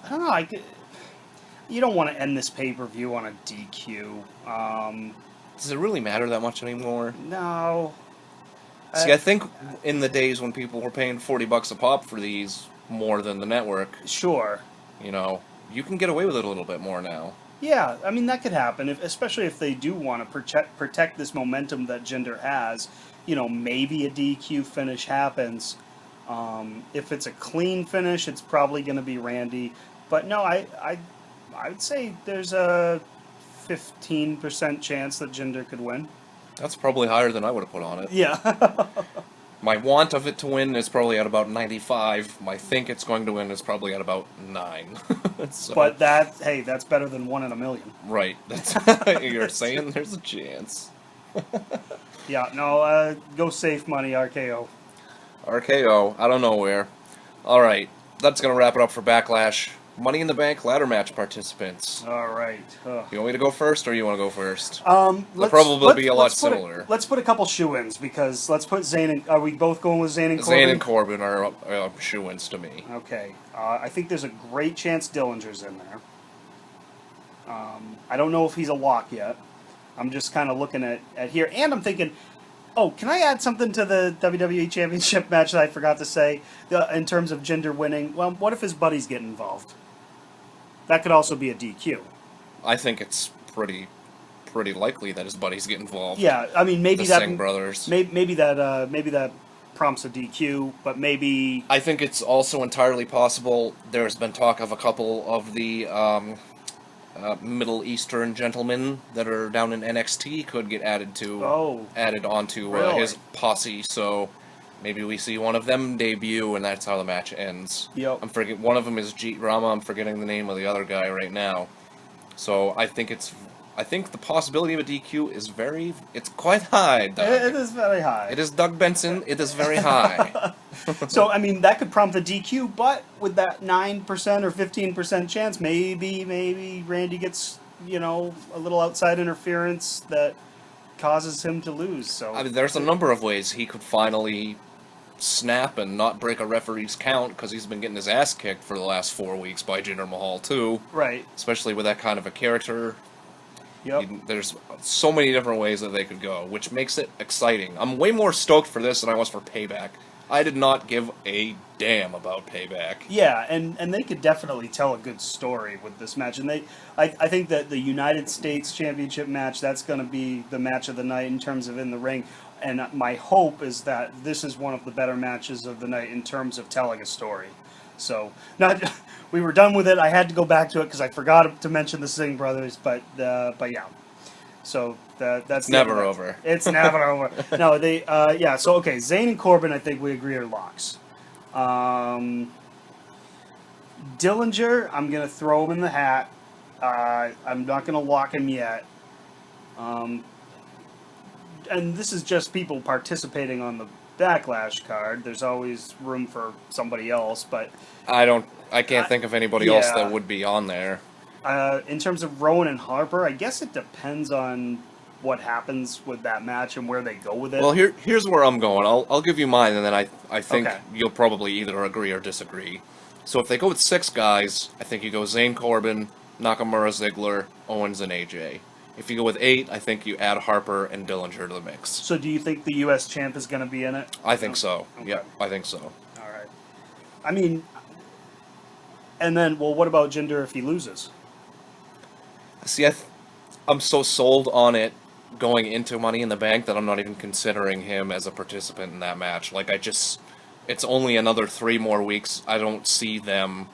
don't know. You don't want to end this pay-per-view on a DQ. Does it really matter that much anymore? No. See, I think in the days when people were paying $40 a pop for these, more than the network. Sure. You know, you can get away with it a little bit more now. Yeah, I mean, that could happen, especially if they do want to protect this momentum that Jinder has. You know, maybe a DQ finish happens. If it's a clean finish, it's probably going to be Randy. But no, I would say there's a 15% chance that Jinder could win. That's probably higher than I would have put on it. Yeah. My want of it to win is probably at about 95. My think it's going to win is probably at about 9. So, But that's better than 1 in a million. right. That's, you're saying there's a chance. Yeah, no, go safe money, RKO. RKO, out of nowhere. Alright, that's going to wrap it up for Backlash. Money in the Bank ladder match participants. All right. You want me to go first, or you want to go first? They'll probably be a lot similar. Let's put a couple shoe-ins, because let's put Zayn and... Are we both going with Zayn and Corbin? Zayn and Corbin are shoe-ins to me. Okay. I think there's a great chance Dillinger's in there. I don't know if he's a lock yet. I'm just kind of looking at here. And I'm thinking... Oh, can I add something to the WWE Championship match that I forgot to say? In terms of Jinder winning, well, what if his buddies get involved? That could also be a DQ. I think it's pretty likely that his buddies get involved. Yeah, I mean maybe the that Singh brothers. Maybe that prompts a DQ, but maybe I think it's also entirely possible. There's been talk of a couple of the Middle Eastern gentlemen that are down in NXT could get added onto really? his posse. So maybe we see one of them debut, and that's how the match ends. Yep. I'm forgetting one of them is Jeet Rama. I'm forgetting the name of the other guy right now. So I think the possibility of a DQ is it's quite high, Doug. It is very high. It is Doug Benson. It is very high. So I mean that could prompt a DQ, but with that 9% or 15% chance, maybe Randy gets a little outside interference that causes him to lose. So I mean, there's a number of ways he could finally snap and not break a referee's count, because he's been getting his ass kicked for the last 4 weeks by Jinder Mahal too. Right. Especially with that kind of a character. Yep. There's so many different ways that they could go, which makes it exciting. I'm way more stoked for this than I was for Payback. I did not give a damn about Payback. Yeah, and they could definitely tell a good story with this match. And I think that the United States Championship match, that's going to be the match of the night in terms of in the ring. And my hope is that this is one of the better matches of the night in terms of telling a story. So, we were done with it. I had to go back to it because I forgot to mention the Singh brothers, but yeah. So that's never over. It's never over. No, yeah. So okay, Zayn and Corbin, I think we agree are locks. Dillinger, I'm gonna throw him in the hat. I'm not gonna lock him yet. And this is just people participating on the Backlash card. There's always room for somebody else, but I can't think of anybody else that would be on there. In terms of Rowan and Harper, I guess it depends on what happens with that match and where they go with it. Well, here's where I'm going. I'll give you mine, and then I think Okay. you'll probably either agree or disagree. So if they go with 6 guys, I think you go Zayn, Corbin, Nakamura, Ziggler, Owens, and AJ. If you go with 8, I think you add Harper and Dillinger to the mix. So do you think the U.S. champ is going to be in it? I think so. Okay. Yeah, I think so. All right. I mean, and then, well, what about Jinder if he loses? See, I'm so sold on it going into Money in the Bank that I'm not even considering him as a participant in that match. Like, it's only another 3 more weeks. I don't see them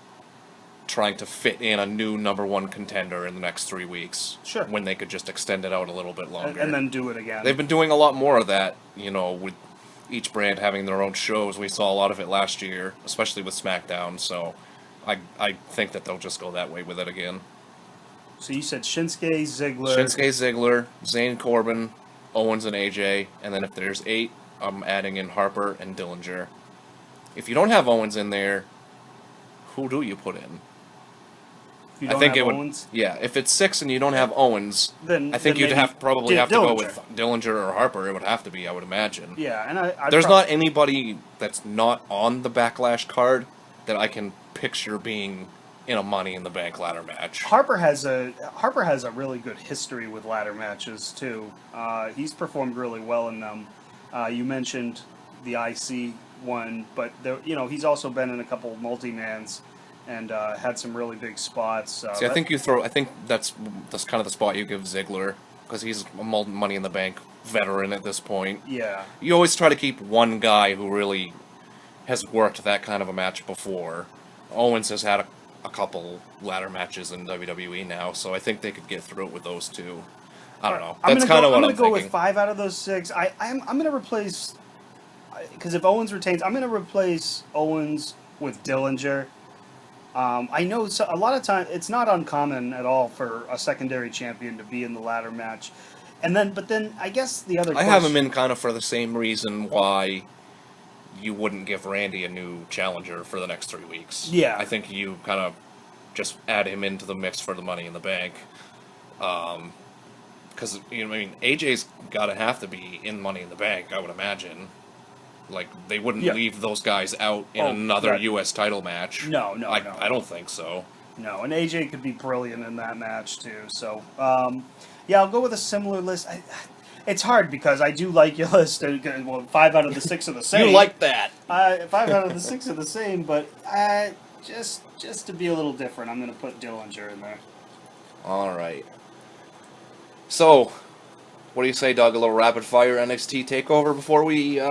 trying to fit in a new #1 contender in the next 3 weeks. Sure. When they could just extend it out a little bit longer. And then do it again. They've been doing a lot more of that, with each brand having their own shows. We saw a lot of it last year, especially with SmackDown, so I think that they'll just go that way with it again. So you said Shinsuke, Ziggler. Ziggler, Zayn, Corbin, Owens, and AJ, and then if there's 8, I'm adding in Harper and Dillinger. If you don't have Owens in there, who do you put in? If you don't have Owens? Yeah, if it's 6 and you don't have Owens, then I think then you'd maybe probably have to Dillinger. go with Dillinger or Harper. It would have to be, I would imagine. Yeah, and There's not anybody that's not on the Backlash card that I can picture being in a Money in the Bank ladder match. Harper has a really good history with ladder matches too. He's performed really well in them. You mentioned the IC one, but he's also been in a couple multi-mans and had some really big spots. See, I think that's kind of the spot you give Ziggler, because he's a Money in the Bank veteran at this point. Yeah. You always try to keep one guy who really has worked that kind of a match before. Owens has had a couple ladder matches in WWE now, so I think they could get through it with those two. I don't know. That's kind of what I'm thinking. I'm going to go with 5 out of those 6. I'm going to replace, because if Owens retains, I'm going to replace Owens with Dillinger. I know a lot of times it's not uncommon at all for a secondary champion to be in the ladder match, but then I guess the other. I have him in kind of for the same reason why you wouldn't give Randy a new challenger for the next 3 weeks. Yeah, I think you kind of just add him into the mix for the Money in the Bank, because AJ's got to have to be in Money in the Bank, I would imagine. Like, they wouldn't leave those guys out in another U.S. title match. No. I don't think so. No, and AJ could be brilliant in that match, too. So, I'll go with a similar list. It's hard, because I do like your list. Well, 5 out of the 6 are the same. You like that. 5 out of the 6 are the same, but just to be a little different, I'm going to put Dillinger in there. All right. So, what do you say, Doug? A little rapid-fire NXT TakeOver before we...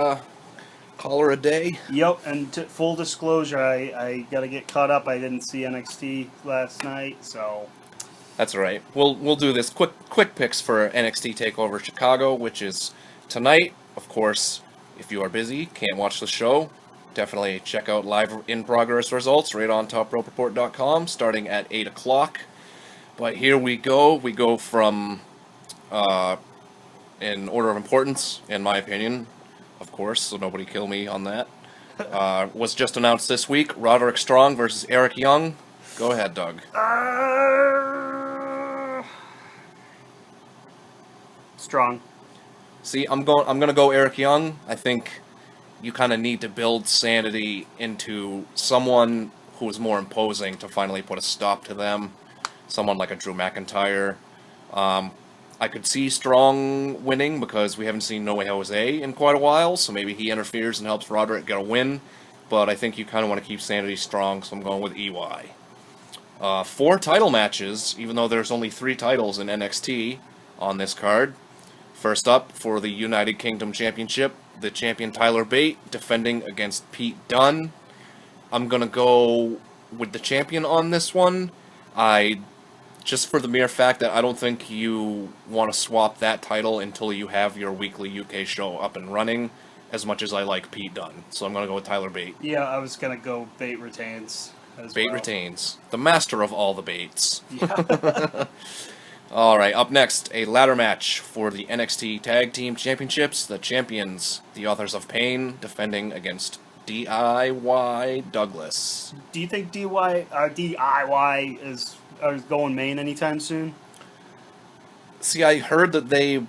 call her a day? Yep, and full disclosure, I got to get caught up. I didn't see NXT last night, so... That's all right. We'll do this. Quick picks for NXT TakeOver Chicago, which is tonight. Of course, if you are busy, can't watch the show, definitely check out live in-progress results right on TopRopeReport.com, starting at 8 o'clock. But here we go. We go from, in order of importance, in my opinion, of course, so nobody kill me on that. Was just announced this week. Roderick Strong versus Eric Young. Go ahead, Doug. Strong. See, I'm gonna go Eric Young. I think you kind of need to build Sanity into someone who is more imposing to finally put a stop to them. Someone like a Drew McIntyre. I could see Strong winning because we haven't seen No Way Jose in quite a while, so maybe he interferes and helps Roderick get a win. But I think you kind of want to keep Sanity strong, so I'm going with EY. 4 title matches, even though there's only 3 titles in NXT on this card. First up, for the United Kingdom Championship, the champion Tyler Bate defending against Pete Dunne. I'm going to go with the champion on this one. Just for the mere fact that I don't think you want to swap that title until you have your weekly UK show up and running, as much as I like Pete Dunne. So I'm going to go with Tyler Bate. Yeah, I was going to go Bate retains as Bate well. retains. The master of all the Bates. Yeah. All right, up next, a ladder match for the NXT Tag Team Championships. The champions, the Authors of Pain, defending against DIY Douglas. Do you think DIY is going main anytime soon? See, I heard that they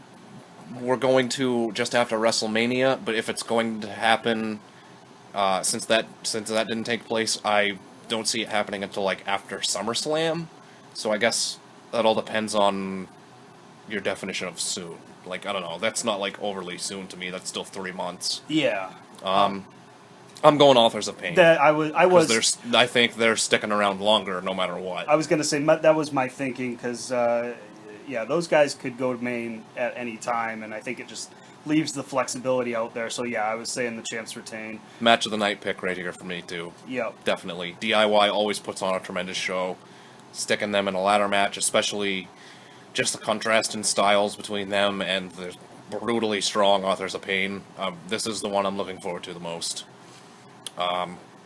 were going to just after WrestleMania, but if it's going to happen, since that didn't take place, I don't see it happening until like after SummerSlam. So I guess that all depends on your definition of soon. Like, I don't know. That's not like overly soon to me. That's still 3 months. Yeah. I'm going Authors of Pain. I think they're sticking around longer no matter what. I was going to say that was my thinking because, those guys could go to main at any time, and I think it just leaves the flexibility out there. So yeah, I was saying the champs retain. Match of the night pick right here for me too. Yep. Definitely. DIY always puts on a tremendous show. Sticking them in a ladder match, especially just the contrast in styles between them and the brutally strong Authors of Pain. This is the one I'm looking forward to the most.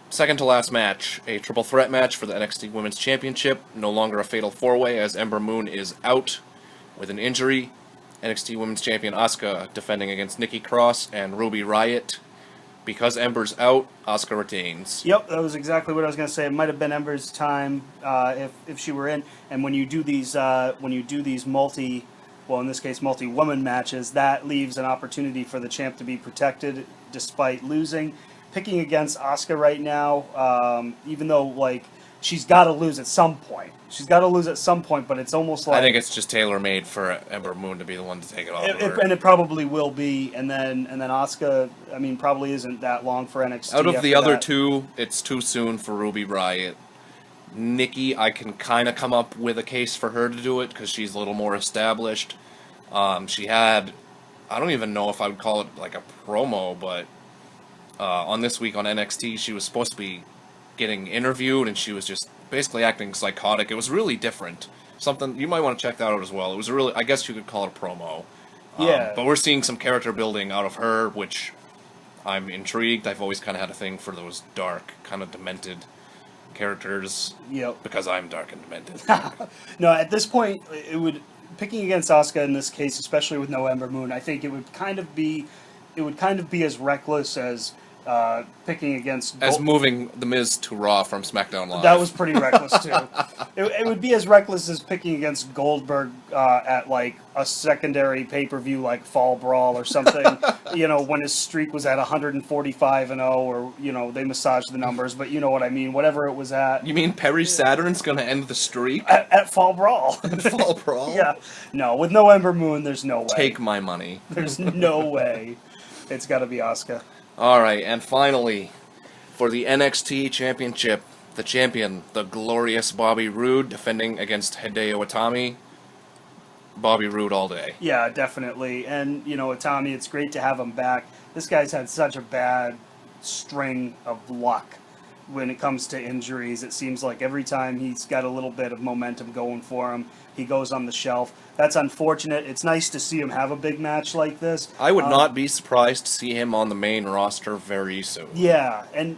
Second to last match, a triple threat match for the NXT Women's Championship. No longer a fatal 4-way as Ember Moon is out with an injury. NXT Women's Champion Asuka defending against Nikki Cross and Ruby Riott. Because Ember's out, Asuka retains. Yep, that was exactly what I was going to say. It might have been Ember's time if she were in. And when you do these multi-woman matches, that leaves an opportunity for the champ to be protected despite losing. Picking against Asuka right now, even though like she's got to lose at some point. She's got to lose at some point, but it's almost like... I think it's just tailor-made for Ember Moon to be the one to take it off of her. And it probably will be, and then Asuka, I mean, probably isn't that long for NXT. Out of the other two, it's too soon for Ruby Riott. Nikki, I can kind of come up with a case for her to do it, because she's a little more established. She had, I don't even know if I would call it like a promo, but on This Week on NXT, she was supposed to be getting interviewed, and she was just basically acting psychotic. It was really different. Something you might want to check that out as well. It was I guess you could call it a promo. Yeah. But we're seeing some character building out of her, which I'm intrigued. I've always kind of had a thing for those dark, kind of demented characters. Yep. Because I'm dark and demented. No, at this point, picking against Asuka in this case, especially with no Ember Moon, I think it would kind of be as reckless as picking against... As moving The Miz to Raw from SmackDown Live. That was pretty reckless, too. It would be as reckless as picking against Goldberg at, like, a secondary pay-per-view like Fall Brawl or something, when his streak was at 145-0, or, they massaged the numbers, but you know what I mean, whatever it was at. You mean Perry Saturn's going to end the streak? At Fall Brawl. At Fall Brawl? Yeah. No, with no Ember Moon, there's no way. Take my money. There's no way. It's got to be Asuka. Alright, and finally, for the NXT Championship, the champion, the glorious Bobby Roode, defending against Hideo Itami. Bobby Roode all day. Yeah, definitely. And, Itami, it's great to have him back. This guy's had such a bad string of luck when it comes to injuries. It seems like every time he's got a little bit of momentum going for him, he goes on the shelf. That's unfortunate. It's nice to see him have a big match like this. I would not be surprised to see him on the main roster very soon. Yeah, and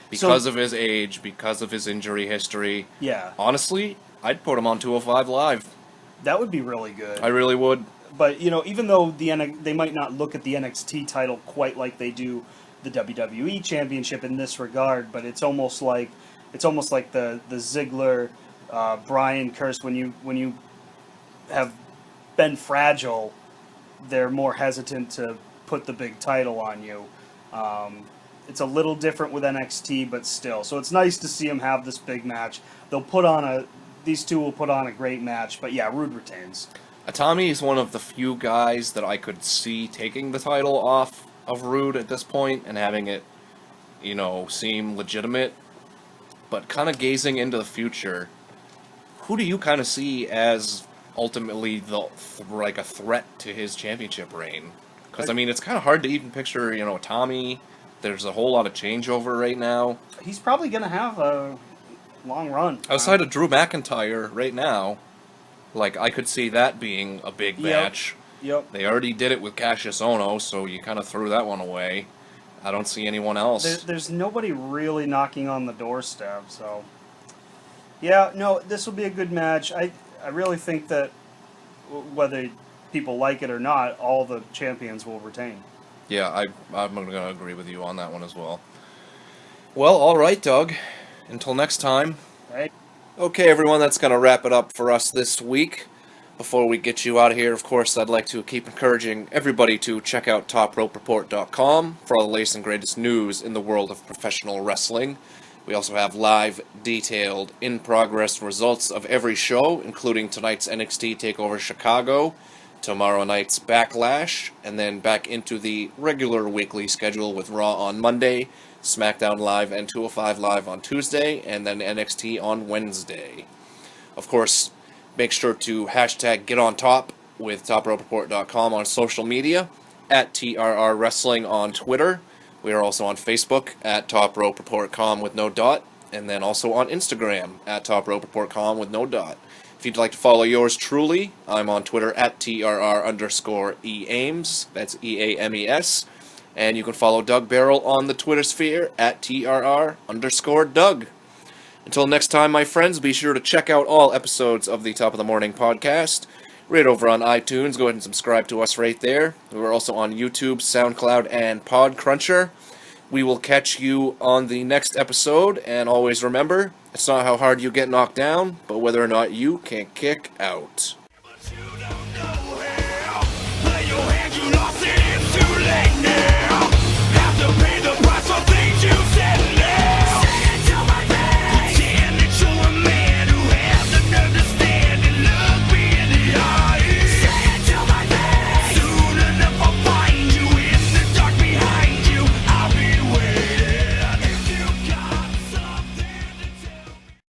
because of his age, because of his injury history. Yeah. Honestly, I'd put him on 205 Live. That would be really good. I really would. But, even though they might not look at the NXT title quite like they do the WWE Championship in this regard, but it's almost like the Ziggler Bryan curse. When you have been fragile, they're more hesitant to put the big title on you. It's a little different with NXT, but still. So it's nice to see them have this big match. These two will put on a great match, but yeah, Roode retains. Itami is one of the few guys that I could see taking the title off of Roode at this point and having it, seem legitimate. But kind of gazing into the future, who do you kind of see as ultimately a threat to his championship reign? Because, it's kind of hard to even picture, Itami. There's a whole lot of changeover right now. He's probably going to have a long run. Outside of Drew McIntyre right now, I could see that being a big match. Yep. They already did it with Cassius Ohno, so you kind of threw that one away. I don't see anyone else. There's nobody really knocking on the doorstep, so... Yeah, no, this will be a good match. I really think that whether people like it or not, all the champions will retain. Yeah, I'm going to agree with you on that one as well. Well, all right, Doug. Until next time. Right. Okay, everyone, that's going to wrap it up for us this week. Before we get you out of here, of course, I'd like to keep encouraging everybody to check out TopRopeReport.com for all the latest and greatest news in the world of professional wrestling. We also have live, detailed, in-progress results of every show, including tonight's NXT TakeOver Chicago, tomorrow night's Backlash, and then back into the regular weekly schedule with Raw on Monday, SmackDown Live and 205 Live on Tuesday, and then NXT on Wednesday. Of course, make sure to hashtag #GetOnTop with TopRopeReport.com on social media, at TRR Wrestling on Twitter. We are also on Facebook at TopRopeReport.com with no dot, and then also on Instagram at TopRopeReport.com with no dot. If you'd like to follow yours truly, I'm on Twitter at TRR_EAmes, that's EAMES, and you can follow Doug Berrill on the Twitter sphere at TRR_Doug. Until next time, my friends, be sure to check out all episodes of the Top of the Morning podcast right over on iTunes. Go ahead and subscribe to us right there. We're also on YouTube, SoundCloud, and Podcruncher. We will catch you on the next episode, and always remember, it's not how hard you get knocked down, but whether or not you can kick out.